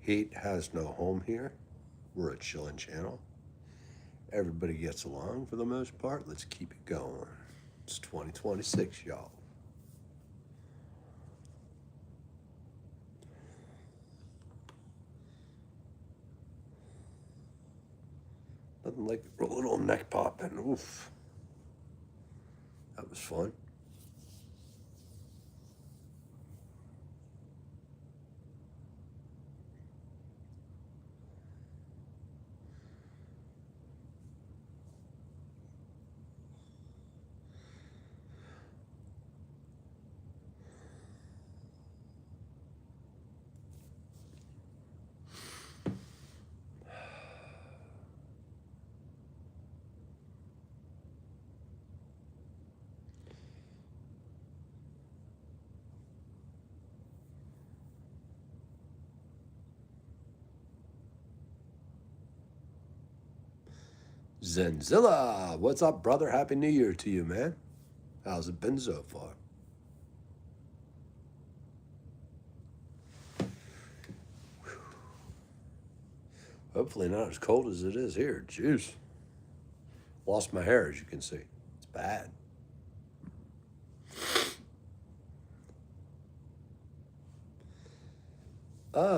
Hate has no home here. We're a chillin' channel. Everybody gets along for the most part. Let's keep it going. It's 2026, y'all. Nothing like a little neck popping. Oof. That was fun. Zenzilla, what's up, brother? Happy New Year to you, man. How's it been so far? Hopefully not as cold as it is here. Juice. Lost my hair, as you can see. It's bad.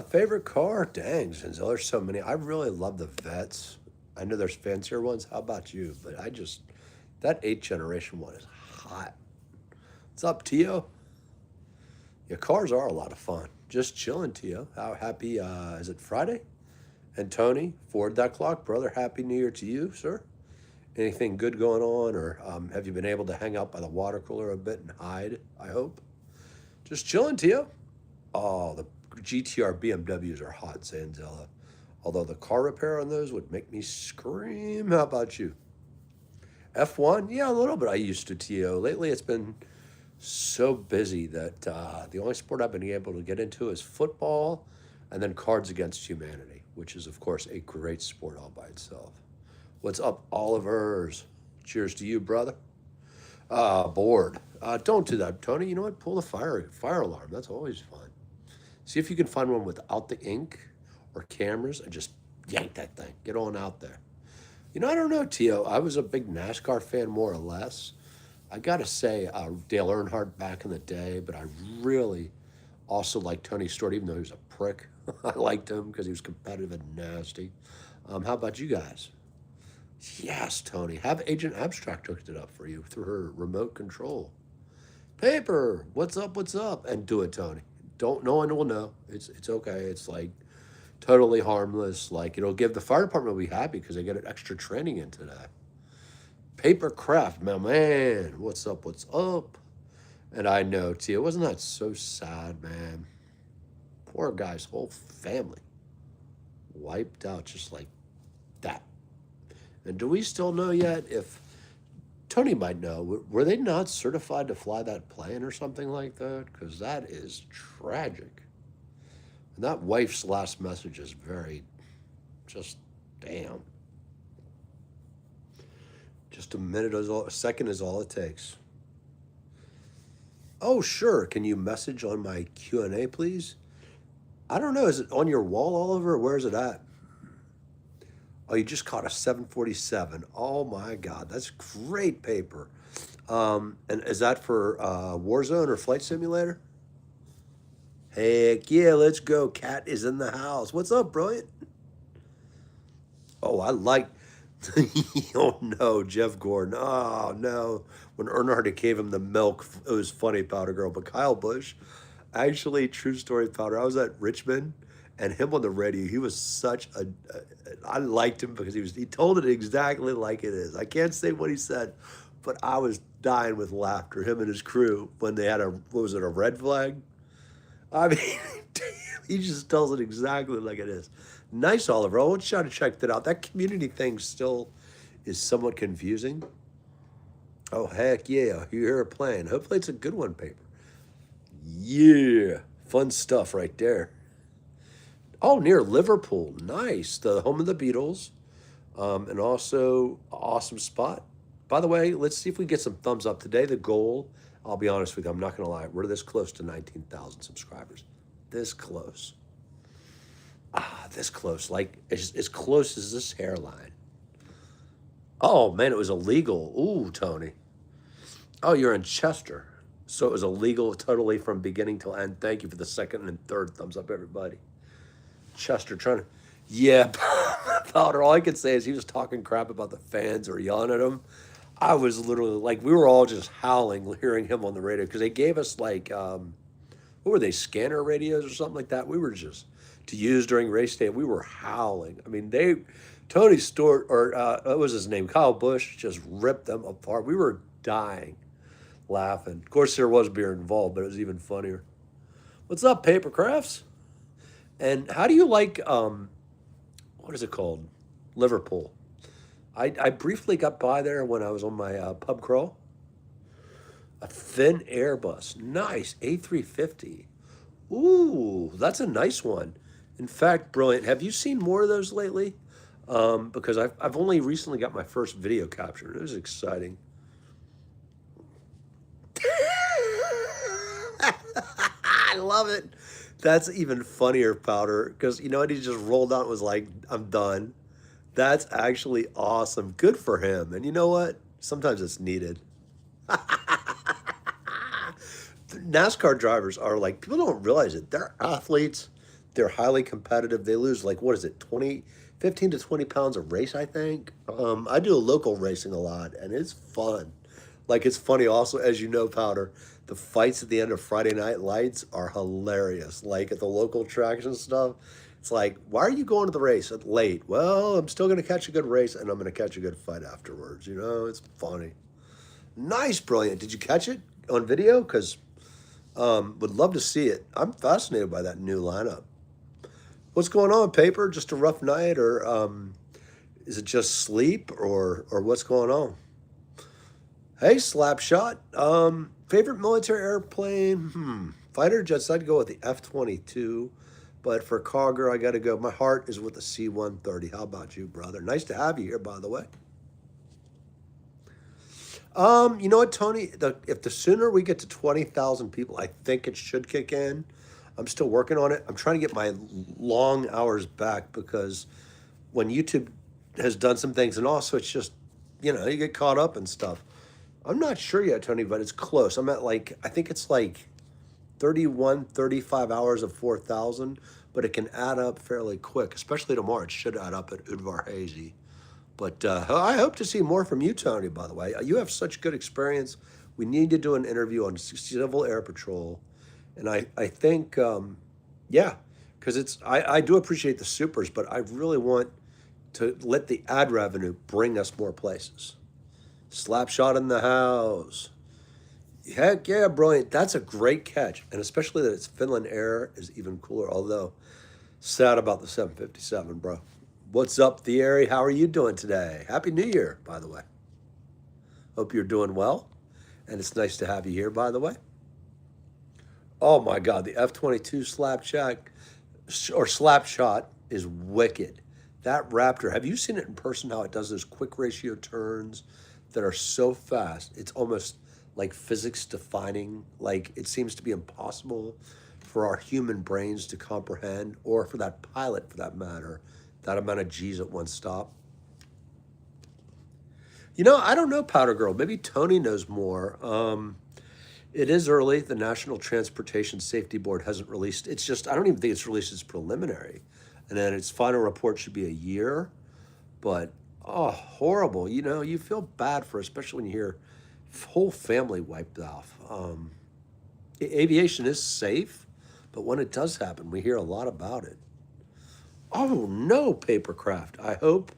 Favorite car? Dang, Zenzilla, there's so many. I really love the Vets. I know there's fancier ones. How about you? But that 8th generation one is hot. What's up, Tio? Yeah, cars are a lot of fun. Just chilling, Tio. How happy, is it Friday? And Tony, forward that clock, brother. Happy New Year to you, sir. Anything good going on, or have you been able to hang out by the water cooler a bit and hide, I hope? Just chilling, Tio. Oh, the GTR BMWs are hot, Zanzella. Although the car repair on those would make me scream. How about you? F1? Yeah, a little bit. I used to, Tio. Lately, it's been so busy that the only sport I've been able to get into is football and then Cards Against Humanity, which is, of course, a great sport all by itself. What's up, Olivers? Cheers to you, brother. Bored. Don't do that, Tony. You know what? Pull the fire alarm. That's always fun. See if you can find one without the ink or cameras and just yank that thing. Get on out there. You know, I don't know, Tio. I was a big NASCAR fan, more or less. I gotta say, Dale Earnhardt back in the day, but I really also liked Tony Stewart, even though he was a prick. I liked him because he was competitive and nasty. How about you guys? Yes, Tony. Have Agent Abstract hooked it up for you through her remote control. Paper, what's up? What's up? And do it, Tony. Don't. No one will know. It's okay. It's like totally harmless. Like it'll give the fire department will be happy because they get an extra training in today. Paper craft, my man. What's up? What's up? And I know, Tia, wasn't that so sad, man? Poor guy's whole family wiped out just like that. And do we still know yet if Tony might know? Were they not certified to fly that plane or something like that? Because that is tragic. And that wife's last message is very, just damn. Just a second is all it takes. Oh, sure. Can you message on my Q&A, please? I don't know. Is it on your wall, Oliver? Or where is it at? Oh, you just caught a 747. Oh my God, that's great paper. And is that for Warzone or Flight Simulator? Heck yeah, let's go. Cat is in the house. What's up, brilliant? Oh, I like. Oh no, Jeff Gordon. Oh no. When Earnhardt gave him the milk, it was funny, Powder Girl. But Kyle Busch, actually, true story, Powder. I was at Richmond, and him on the radio, he was such a. I liked him because he told it exactly like it is. I can't say what he said, but I was dying with laughter. Him and his crew when they had what was it, a red flag? I mean, he just tells it exactly like it is. Nice, Oliver. I want you to check that out. That community thing still is somewhat confusing. Oh, heck yeah. You hear it playing. Hopefully it's a good one, paper. Yeah. Fun stuff right there. Oh, near Liverpool. Nice. The home of the Beatles. And also, awesome spot. By the way, let's see if we get some thumbs up today. The goal, I'll be honest with you, I'm not going to lie. We're this close to 19,000 subscribers. This close. this close, like as close as this hairline. Oh man, it was illegal. Ooh, Tony. Oh, you're in Chester. So it was illegal totally from beginning till end. Thank you for the second and third thumbs up, everybody. Chester trying to. Yeah, Powder. All I could say is he was talking crap about the fans or yelling at him. I was literally like, we were all just howling hearing him on the radio because they gave us like, what were they, scanner radios or something like that? We were just to use during race day. We were howling. I mean, Tony Stewart, or what was his name? Kyle Busch just ripped them apart. We were dying laughing. Of course, there was beer involved, but it was even funnier. What's up, Paper Crafts? And how do you like, what is it called? Liverpool. I briefly got by there when I was on my pub crawl. A thin Airbus. Nice. A350. Ooh, that's a nice one. In fact, brilliant. Have you seen more of those lately? Because I've only recently got my first video capture. It was exciting. I love it. That's even funnier, Powder, because you know what? He just rolled out and was like, I'm done. That's actually awesome. Good for him. And you know what? Sometimes it's needed. NASCAR drivers are like, people don't realize it. They're athletes. They're highly competitive. They lose like, what is it, 15 to 20 pounds a race, I think. I do local racing a lot, and it's fun. Like, it's funny also, as you know, Powder, the fights at the end of Friday Night Lights are hilarious. Like at the local tracks and stuff. It's like, why are you going to the race at late? Well, I'm still going to catch a good race, and I'm going to catch a good fight afterwards. You know, it's funny. Nice, brilliant. Did you catch it on video? Because would love to see it. I'm fascinated by that new lineup. What's going on, Paper? Just a rough night, or is it just sleep, or what's going on? Hey, Slapshot. Favorite military airplane? Fighter jets, I'd go with the F-22. But for cargo, I got to go. My heart is with the C-130. How about you, brother? Nice to have you here, by the way. You know what, Tony? If the sooner we get to 20,000 people, I think it should kick in. I'm still working on it. I'm trying to get my long hours back because when YouTube has done some things, and also it's just, you know, you get caught up and stuff. I'm not sure yet, Tony, but it's close. I'm at like, I think it's like 31, 35 hours of 4,000, but it can add up fairly quick, especially tomorrow. It should add up at Udvar Hazy. But I hope to see more from you, Tony, by the way. You have such good experience. We need to do an interview on Civil Air Patrol. And I think, yeah, because I do appreciate the supers, but I really want to let the ad revenue bring us more places. Slapshot in the house. Heck yeah, brilliant. That's a great catch. And especially that it's Finland Air is even cooler, although sad about the 757, bro. What's up, Thierry? How are you doing today? Happy New Year, by the way. Hope you're doing well. And it's nice to have you here, by the way. Oh my God, the F-22 slapshot is wicked. That Raptor, have you seen it in person, how it does those quick ratio turns that are so fast? It's almost like physics defining. Like it seems to be impossible for our human brains to comprehend, or for that pilot, for that matter, that amount of G's at one stop. You know, I don't know, Powder Girl. Maybe Tony knows more. It is early. The National Transportation Safety Board hasn't released. It's just, I don't even think it's released its preliminary. And then its final report should be a year. But, oh, horrible. You know, you feel bad for, especially when you hear whole family wiped off. Aviation is safe, but when it does happen, we hear a lot about it. Oh, no, Papercraft. I hope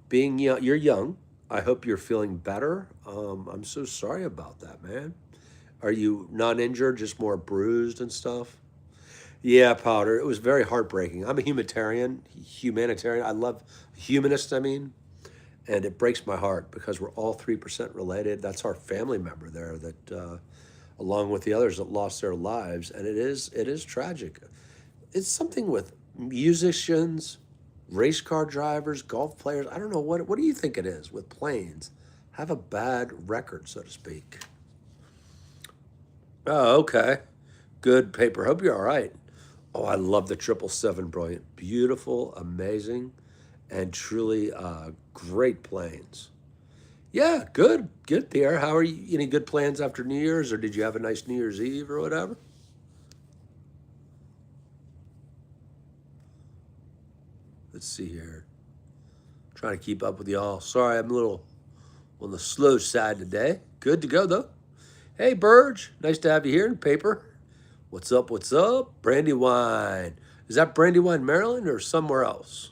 being young, you're young. I hope you're feeling better. I'm so sorry about that, man. Are you not injured, just more bruised and stuff? Yeah, Powder. It was very heartbreaking. I'm a humanitarian. I love humanists, I mean. And it breaks my heart because we're all 3% related. That's our family member there that, along with the others that lost their lives. And it is tragic. It's something with musicians, race car drivers, golf players. I don't know, what do you think it is with planes? Have a bad record, so to speak. Oh, okay. Good, Paper. Hope you're all right. Oh, I love the 777, brilliant. Beautiful, amazing, and truly great planes. Yeah, good, good, Pierre. How are you? Any good plans after New Year's, or did you have a nice New Year's Eve or whatever? Let's see here. Trying to keep up with y'all. Sorry, I'm a little on the slow side today. Good to go, though. Hey, Burge. Nice to have you here in paper. What's up? What's up? Brandywine. Is that Brandywine, Maryland, or somewhere else?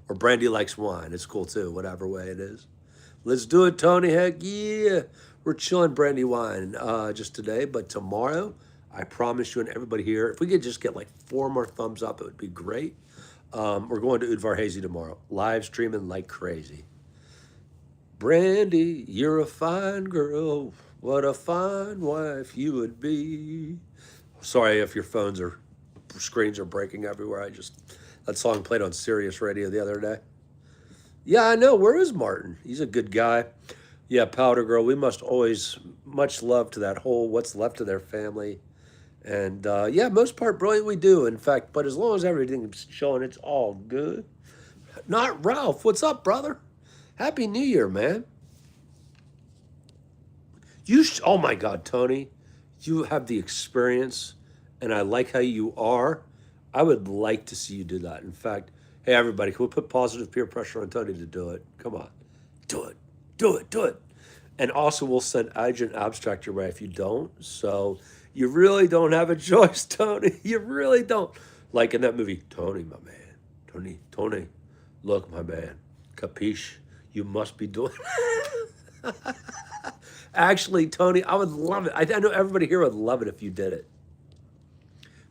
Or Brandy likes wine. It's cool, too, whatever way it is. Let's do it, Tony. Heck yeah. We're chilling Brandywine just today, but tomorrow, I promise you and everybody here, if we could just get like 4 more thumbs up, it would be great. We're going to Udvarhazy tomorrow, live streaming like crazy. Brandy, you're a fine girl. What a fine wife you would be. Sorry if your screens are breaking everywhere. That song played on Sirius Radio the other day. Yeah, I know. Where is Martin? He's a good guy. Yeah, Powder Girl. We must always much love to that whole what's left of their family. And yeah, most part, brilliant we do. In fact, but as long as everything's showing, it's all good. Not Ralph. What's up, brother? Happy New Year, man. Oh my God, Tony, you have the experience, and I like how you are. I would like to see you do that. In fact, hey everybody, can we put positive peer pressure on Tony to do it? Come on, do it, do it, do it. And also, we'll send Agent Abstract your way if you don't. So you really don't have a choice, Tony. You really don't. Like in that movie, Tony, my man. Tony, look, my man. Capiche? You must be doing. Actually, Tony, I would love it. I know everybody here would love it if you did it.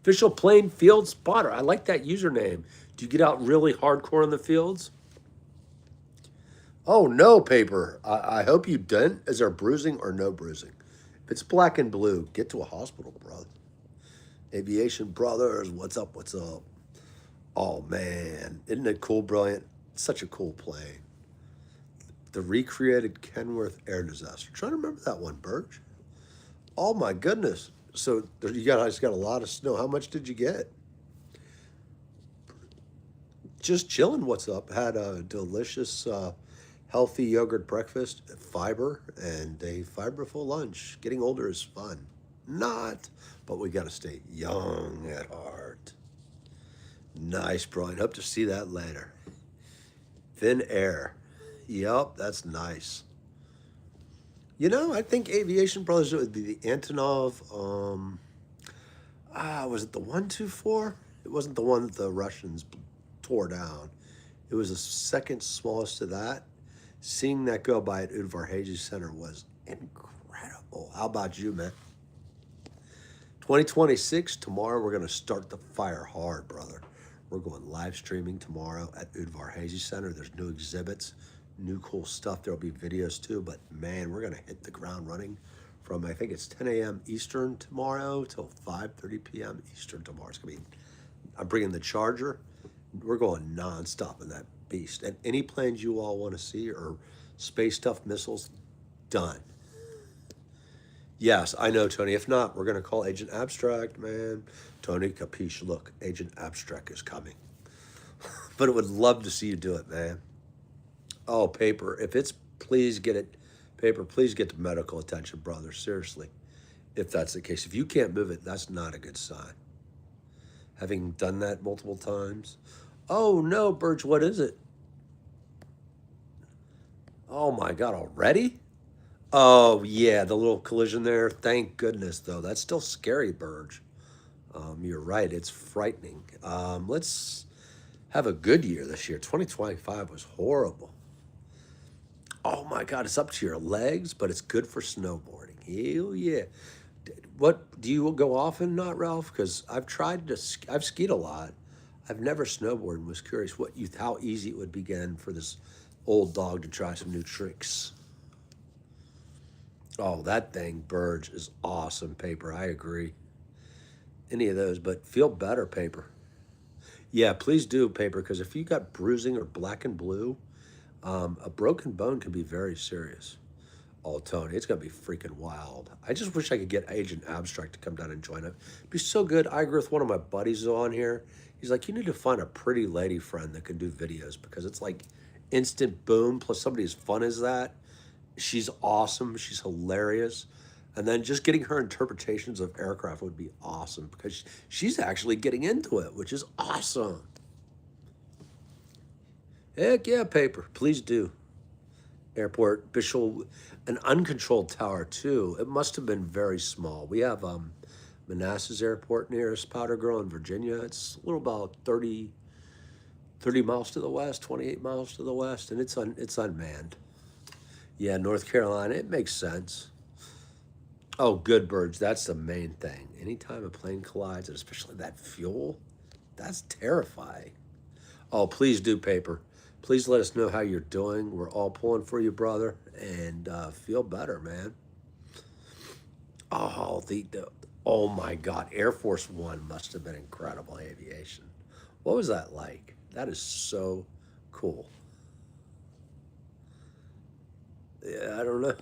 Official Plain Field Spotter. I like that username. Do you get out really hardcore in the fields? Oh, no, Paper. I hope you didn't. Is there bruising or no bruising? If it's black and blue, get to a hospital, brother. Aviation Brothers, what's up, what's up? Oh, man. Isn't it cool, brilliant? Such a cool plane. The recreated Kenworth air disaster. Trying to remember that one, Birch. Oh, my goodness. So you guys got a lot of snow. How much did you get? Just chilling. What's up? Had a delicious, healthy yogurt breakfast, fiber, and a fiberful lunch. Getting older is fun. Not, but we got to stay young at heart. Nice, Brian. Hope to see that later. Thin air. Yep, that's nice. I think Aviation Brothers, it would be the Antonov. Was it the 124? It wasn't the one that the Russians tore down. It was the second smallest to that. Seeing that go by at Udvar-Hazy Center was incredible. How about you, man? 2026, tomorrow we're going to start the fire hard, brother. We're going live streaming tomorrow at Udvar-Hazy Center. There's new exhibits, new cool stuff. There'll be videos too, but man, we're going to hit the ground running from, I think it's 10 a.m. Eastern tomorrow till 5:30 p.m. Eastern tomorrow. It's going to be, I'm bringing the charger. We're going nonstop in that beast. And any planes you all want to see or space stuff, missiles, done. Yes, I know, Tony. If not, we're going to call Agent Abstract, man. Tony, capiche, look, Agent Abstract is coming. But I would love to see you do it, man. Oh, Paper, please get it. Paper, please get the medical attention, brother. Seriously, if that's the case. If you can't move it, that's not a good sign. Having done that multiple times. Oh, no, Birch, what is it? Oh, my God, already? Oh, yeah, the little collision there. Thank goodness, though. That's still scary, Burge. You're right. It's frightening. Let's have a good year this year. 2025 was horrible. Oh, my God, it's up to your legs, but it's good for snowboarding. Hell yeah. What, do you go often, not Ralph? Because I've skied a lot. I've never snowboarded and was curious how easy it would be again for this old dog to try some new tricks. Oh, that thing, Burge, is awesome, Paper. I agree. Any of those, but feel better, Paper. Yeah, please do, Paper, because if you got bruising or black and blue, a broken bone can be very serious. Oh, Tony, it's gonna be freaking wild. I just wish I could get Agent Abstract to come down and join it. It'd be so good. I agree with one of my buddies on here. He's like, you need to find a pretty lady friend that can do videos because it's like instant boom plus somebody as fun as that. She's awesome. She's hilarious. And then just getting her interpretations of aircraft would be awesome because she's actually getting into it, which is awesome. Heck yeah, paper. Please do. Airport, Bishop, an uncontrolled tower too. It must have been very small. We have Manassas Airport near us, Powder Girl in Virginia. It's a little about 30 miles to the west, 28 miles to the west, and it's unmanned. Yeah, North Carolina, it makes sense. Oh, good birds, that's the main thing. Anytime a plane collides, and especially that fuel, that's terrifying. Oh, please do, paper. Please let us know how you're doing. We're all pulling for you, brother, and feel better, man. Oh, oh my God, Air Force One must have been incredible aviation. What was that like? That is so cool. Yeah, I don't know.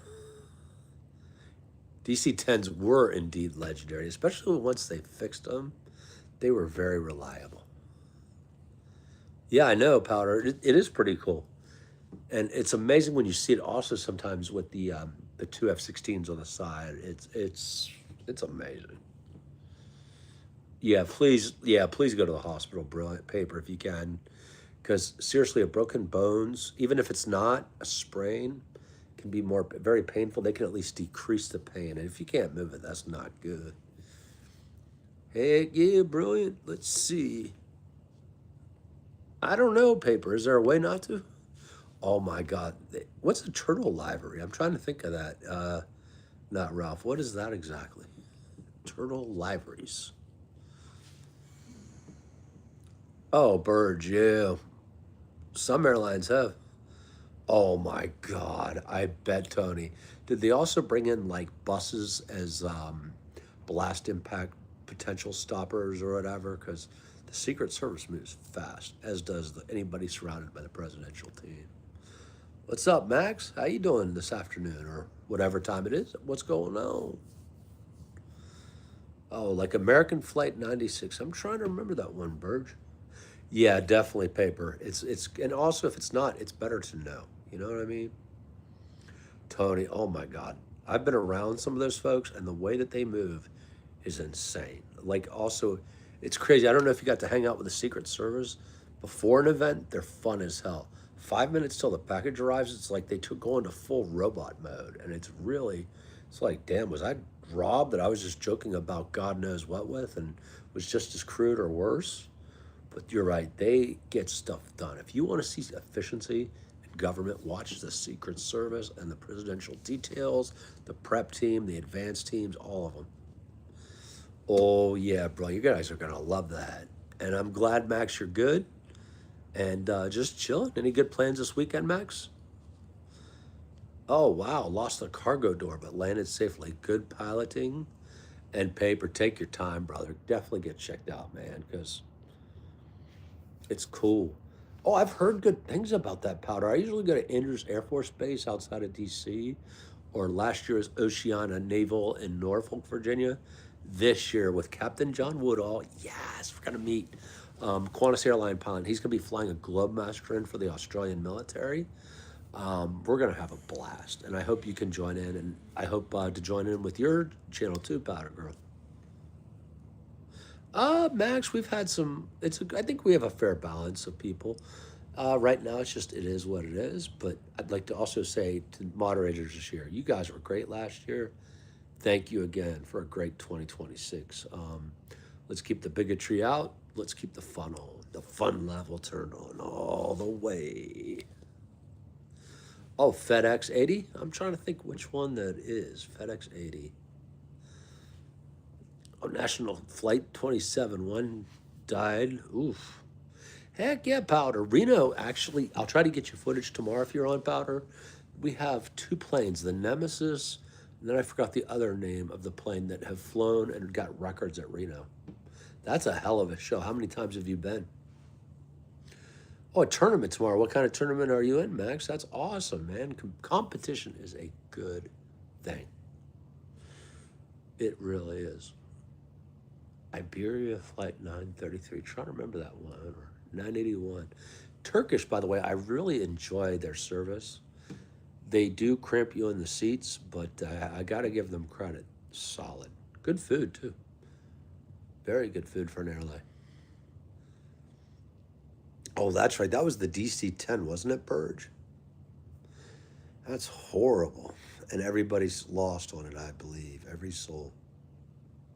DC-10s were indeed legendary, especially once they fixed them. They were very reliable. Yeah, I know, Powder. It is pretty cool, and it's amazing when you see it. Also, sometimes with the two F-16s on the side, it's amazing. Yeah, please go to the hospital, brilliant paper, if you can, because seriously, a broken bones, even if it's not a sprain, can be more very painful. They can at least decrease the pain, and if you can't move it, that's not good. Heck yeah, brilliant. Let's see. I don't know, paper. Is there a way not to? Oh my God. What's a turtle livery? I'm trying to think of that. Not Ralph. What is that exactly? Turtle liveries. Oh, birds, yeah. Some airlines have. Oh my God. I bet, Tony. Did they also bring in like buses as blast impact potential stoppers or whatever? Because the Secret Service moves fast, as does anybody surrounded by the presidential team. What's up, Max? How you doing this afternoon or whatever time it is? What's going on? Oh, like American Flight 96. I'm trying to remember that one, Burge. Yeah, definitely paper. It's and also if it's not, it's better to know. You know what I mean? Tony, oh my God. I've been around some of those folks and the way that they move is insane. Like also, it's crazy. I don't know if you got to hang out with the Secret Service before an event. They're fun as hell. 5 minutes till the package arrives, it's like they took go into full robot mode, and it's like, damn, was I robbed that I was just joking about God knows what with, and was just as crude or worse? But you're right, they get stuff done. If you want to see efficiency in government, watch the Secret Service and the presidential details, the prep team, the advanced teams, all of them. Oh yeah, bro, you guys are gonna love that. And I'm glad, Max, you're good and just chilling. Any good plans this weekend, Max? Oh wow, lost the cargo door but landed safely. Good piloting and paper. Take your time, brother. Definitely get checked out, man, because it's cool. Oh, I've heard good things about that powder. I usually go to Andrews Air Force Base outside of DC, or last year's Oceana Naval in Norfolk, Virginia. This year with Captain John Woodall. Yes, we're gonna meet Qantas airline pilot. He's gonna be flying a Globemaster in for the Australian military. We're gonna have a blast, and I hope you can join in. And I hope to join in with your channel too, Powder Girl. Max, we've had some. I think we have a fair balance of people. Right now, it is what it is. But I'd like to also say to moderators this year, you guys were great last year. Thank you again for a great 2026. Let's keep the bigotry out. Let's keep the fun on. The fun level turned on all the way. Oh, FedEx 80? I'm trying to think which one that is. FedEx 80. Oh, National Flight 27. One died. Oof. Heck yeah, Powder. Reno, actually, I'll try to get you footage tomorrow if you're on, Powder. We have two planes, the Nemesis, and then I forgot the other name of the plane that have flown and got records at Reno. That's a hell of a show. How many times have you been? Oh, a tournament tomorrow. What kind of tournament are you in, Max? That's awesome, man. Competition is a good thing. It really is. Iberia Flight 933. Trying to remember that one. Or 981. Turkish, by the way, I really enjoy their service. They do cramp you in the seats, but I got to give them credit. Solid. Good food, too. Very good food for an airline. Oh, that's right. That was the DC-10, wasn't it, Burge? That's horrible. And everybody's lost on it, I believe. Every soul.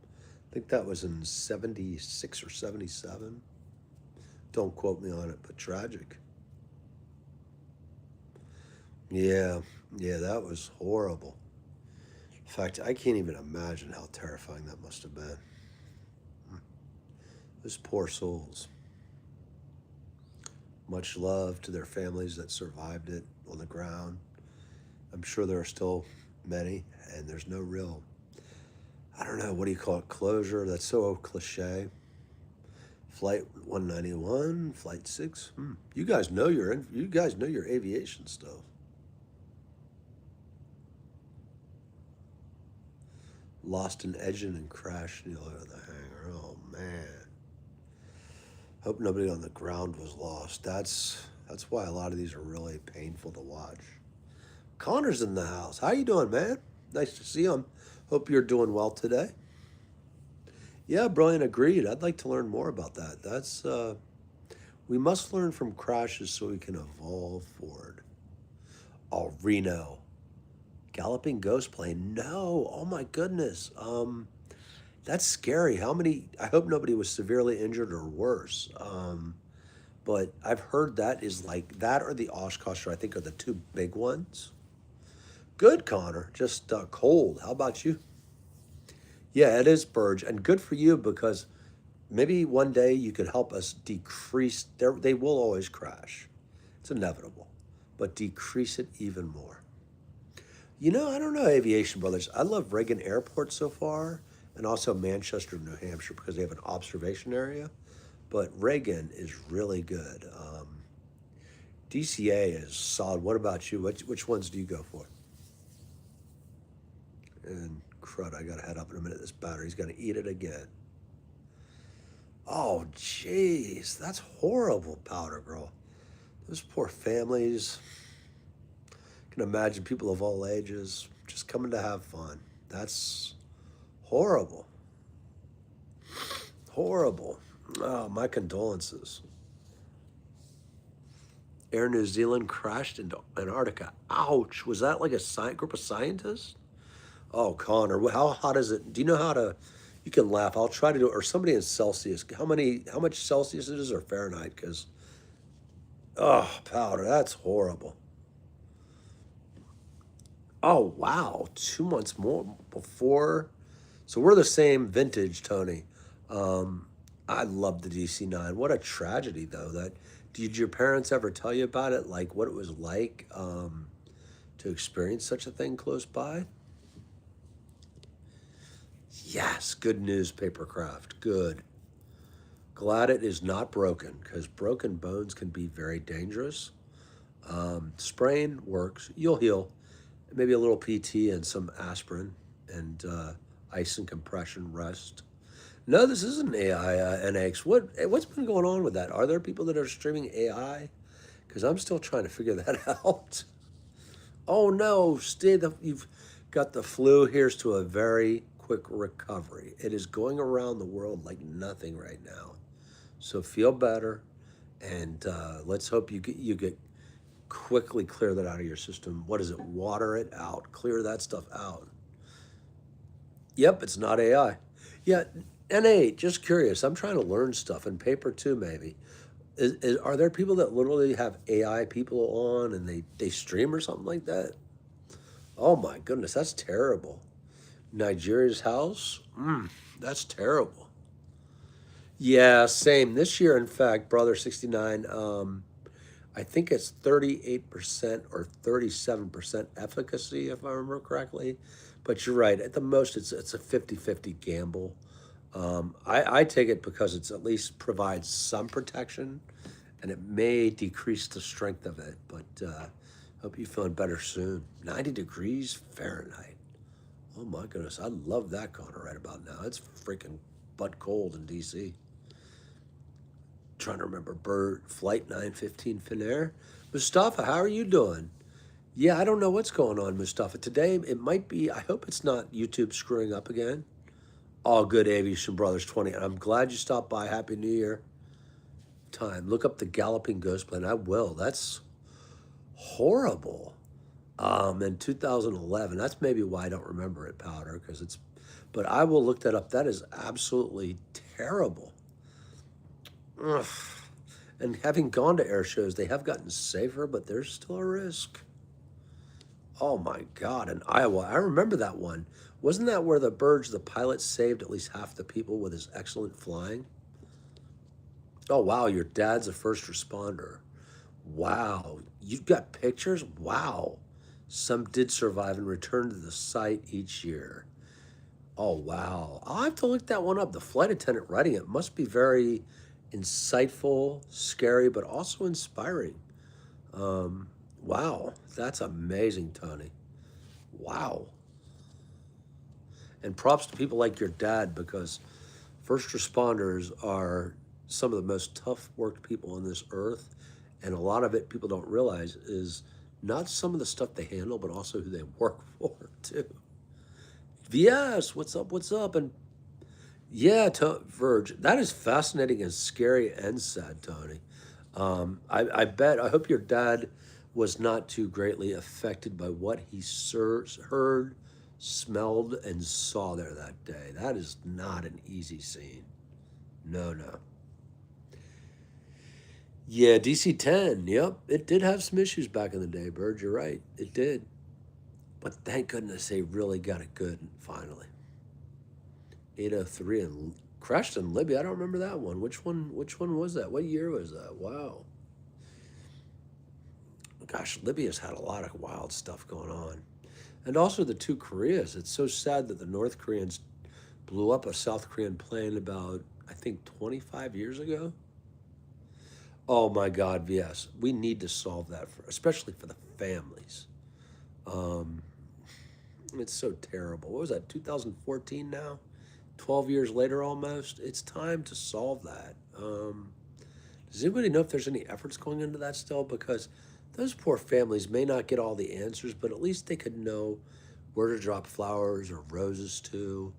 I think that was in 76 or 77. Don't quote me on it, but tragic. Yeah, yeah, that was horrible. In fact, I can't even imagine how terrifying that must have been. Those poor souls. Much love to their families that survived it on the ground. I'm sure there are still many, and there's no real, I don't know, what do you call it, closure? That's so cliche. Flight 191, Flight 6. You guys know you guys know your aviation stuff. Lost an engine and crashed near the hangar. Oh man. Hope nobody on the ground was lost. That's why a lot of these are really painful to watch. Connor's in the house. How you doing, man? Nice to see him. Hope you're doing well today. Yeah, brilliant. Agreed. I'd like to learn more about that. We must learn from crashes so we can evolve forward. Oh, Reno. Galloping ghost plane. No. Oh my goodness. That's scary. How many? I hope nobody was severely injured or worse. But I've heard that is like that or the Oshkosh, I think, are the two big ones. Good, Connor. Just cold. How about you? Yeah, it is, Burge, and good for you because maybe one day you could help us decrease. They will always crash. It's inevitable, but decrease it even more. I don't know, Aviation Brothers. I love Reagan Airport so far, and also Manchester, New Hampshire, because they have an observation area. But Reagan is really good. DCA is solid. What about you? Which ones do you go for? And crud, I gotta head up in a minute. This battery's gonna eat it again. Oh, jeez, that's horrible, Powder Girl. Those poor families. I can imagine people of all ages just coming to have fun. That's horrible. Horrible. Oh, my condolences. Air New Zealand crashed into Antarctica. Ouch. Was that like a group of scientists? Oh, Connor, how hot is it? Do you know how to? You can laugh. I'll try to do it. Or somebody in Celsius. How much Celsius it is or Fahrenheit? Because, oh, Powder, that's horrible. Oh, wow. 2 months more before. So we're the same vintage, Tony. I love the DC-9. What a tragedy, though. Did your parents ever tell you about it? Like what it was like to experience such a thing close by? Yes, good news, Papercraft. Good. Glad it is not broken because broken bones can be very dangerous. Sprain works. You'll heal. Maybe a little PT and some aspirin and ice and compression rest. No, this isn't AI NX. What's been going on with that? Are there people that are streaming AI? Because I'm still trying to figure that out. Oh no, you've got the flu. Here's to a very quick recovery. It is going around the world like nothing right now. So feel better, and let's hope you get quickly clear that out of your system. What is it? Water it out. Clear that stuff out. Yep, it's not AI. Yeah, NA, just curious. I'm trying to learn stuff and paper too, maybe. Are there people that literally have AI people on and they stream or something like that? Oh my goodness, that's terrible. Nigeria's house? That's terrible. Yeah, same. This year, in fact, Brother 69, I think it's 38% or 37% efficacy, if I remember correctly. But you're right. At the most, it's a 50-50 gamble. I take it because it's at least provides some protection, and it may decrease the strength of it. But Hope you feeling better soon. 90 degrees Fahrenheit. Oh my goodness, I love that corner right about now. It's freaking butt cold in DC. Trying to remember bird flight 915 Finnair. Mustafa, how are you doing? Yeah, I don't know what's going on, Mustafa. Today it might be, I hope it's not YouTube screwing up again. All good Aviation Brothers 20. I'm glad you stopped by. Happy New Year. Time. Look up the Galloping Ghost Plane. I will. That's horrible. In 2011. That's maybe why I don't remember it, Powder, because it's, but I will look that up. That is absolutely terrible. Ugh. And having gone to air shows, they have gotten safer, but there's still a risk. Oh my God, in Iowa. I remember that one. Wasn't that where the pilot saved at least half the people with his excellent flying? Oh, wow, your dad's a first responder. Wow, you've got pictures? Wow. Some did survive and return to the site each year. Oh, wow. I'll have to look that one up. The flight attendant writing it must be very insightful, scary, but also inspiring. Wow, that's amazing, Tony. Wow. And props to people like your dad because first responders are some of the most tough worked people on this earth. And a lot of it people don't realize is not some of the stuff they handle, but also who they work for, too. Yes, what's up? What's up? And yeah, Verge, that is fascinating and scary and sad, Tony. I bet, I hope your dad was not too greatly affected by what he heard, smelled, and saw there that day. That is not an easy scene. No, no. Yeah, DC 10. Yep, it did have some issues back in the day, Bird. You're right. It did. But thank goodness they really got it good finally. 803 and crashed in Libya. I don't remember that one. Which one was that? What year was that? Wow. Gosh, Libya's had a lot of wild stuff going on. And also the two Koreas. It's so sad that the North Koreans blew up a South Korean plane about, I think, 25 years ago. Oh my God, yes. We need to solve that, especially for the families. Um, it's so terrible. What was that, 2014 now? 12 years later almost. It's time to solve that. Does anybody know if there's any efforts going into that still? Because those poor families may not get all the answers, but at least they could know where to drop flowers or roses to.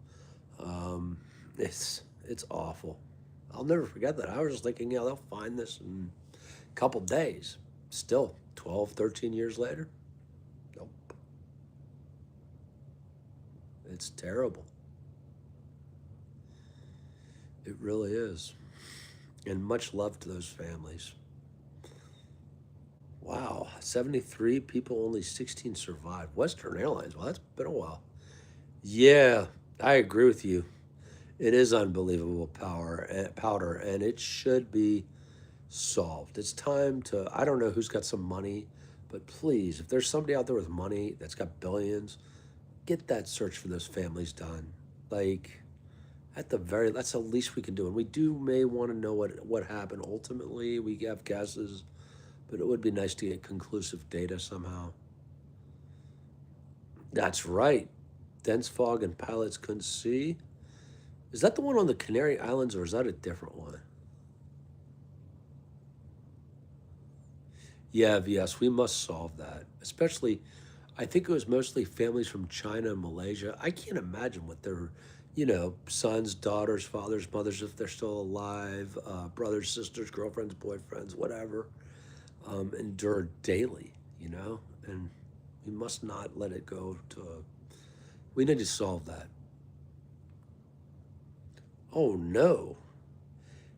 Um, it's awful. I'll never forget that. I was just thinking, yeah, they'll find this in a couple days. Still, 12, 13 years later, nope. It's terrible. It really is. And much love to those families. Wow, 73 people, only 16 survived. Western Airlines, well, that's been a while. Yeah, I agree with you. It is unbelievable powder, and it should be solved. It's time to, I don't know who's got some money, but please, if there's somebody out there with money that's got billions, get that search for those families done. Like, that's the least we can do. And we may want to know what happened ultimately. We have guesses, but it would be nice to get conclusive data somehow. That's right. Dense fog and pilots couldn't see. Is that the one on the Canary Islands or is that a different one? Yeah, yes, we must solve that. Especially, I think it was mostly families from China and Malaysia. I can't imagine what their, sons, daughters, fathers, mothers, if they're still alive, brothers, sisters, girlfriends, boyfriends, whatever, endure daily, and we must not let it go to, we need to solve that. Oh no.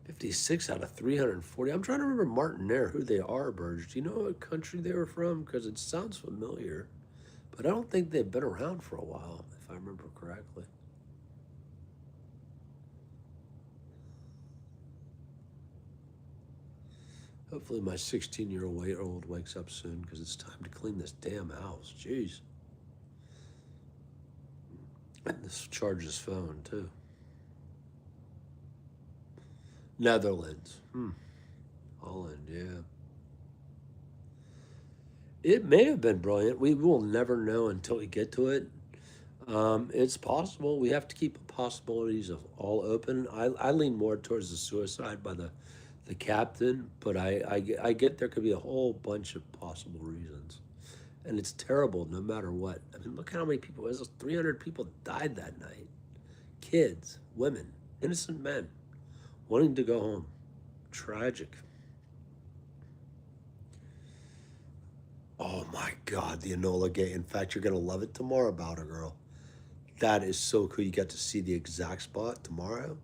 56 out of 340. I'm trying to remember Martinair, who they are, Burge. Do you know what country they were from? Because it sounds familiar, but I don't think they've been around for a while, if I remember correctly. Hopefully my 16-year-old wakes up soon because it's time to clean this damn house. Jeez. And this charges phone, too. Netherlands. Holland, yeah. It may have been brilliant. We will never know until we get to it. It's possible. We have to keep the possibilities of all open. I lean more towards the suicide by the captain, but I get there could be a whole bunch of possible reasons. And it's terrible no matter what. I mean, look how many people, it was 300 people died that night. Kids, women, innocent men wanting to go home. Tragic. Oh my God, the Enola Gay. In fact, you're going to love it tomorrow about her, girl. That is so cool. You get to see the exact spot tomorrow.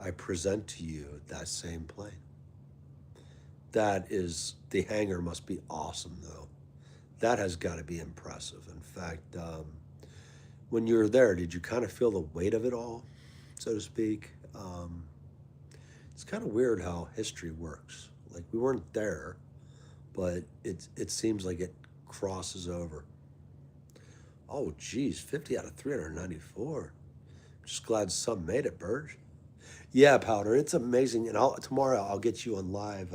I present to you that same plane. That is, the hangar must be awesome, though. That has got to be impressive. In fact, when you were there, did you kind of feel the weight of it all, so to speak? It's kind of weird how history works. Like, we weren't there, but it seems like it crosses over. Oh, geez, 50 out of 394. Just glad some made it, Burge. Yeah, Powder, it's amazing. And tomorrow I'll get you on live.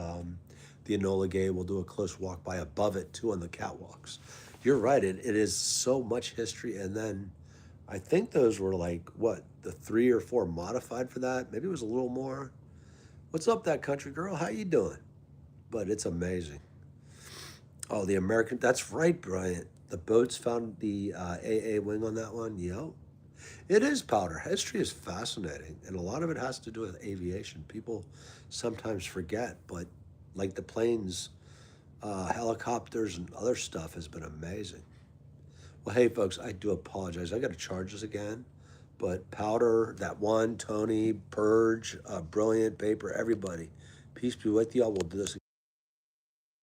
The Enola Gay, we'll do a close walk by above it too on the catwalks. You're right. It is so much history. And then I think those were like, what, the 3 or 4 modified for that? Maybe it was a little more. What's up, that country girl? How you doing? But it's amazing. Oh, the American. That's right, Bryant. The boats found the AA wing on that one. Yep. It is Powder. History is fascinating, and a lot of it has to do with aviation. People sometimes forget, but like the planes, helicopters, and other stuff has been amazing. Well, hey, folks, I do apologize. I got to charge this again, but Powder, that one, Tony, Purge, Brilliant, Paper, everybody, peace be with y'all. We'll do this again.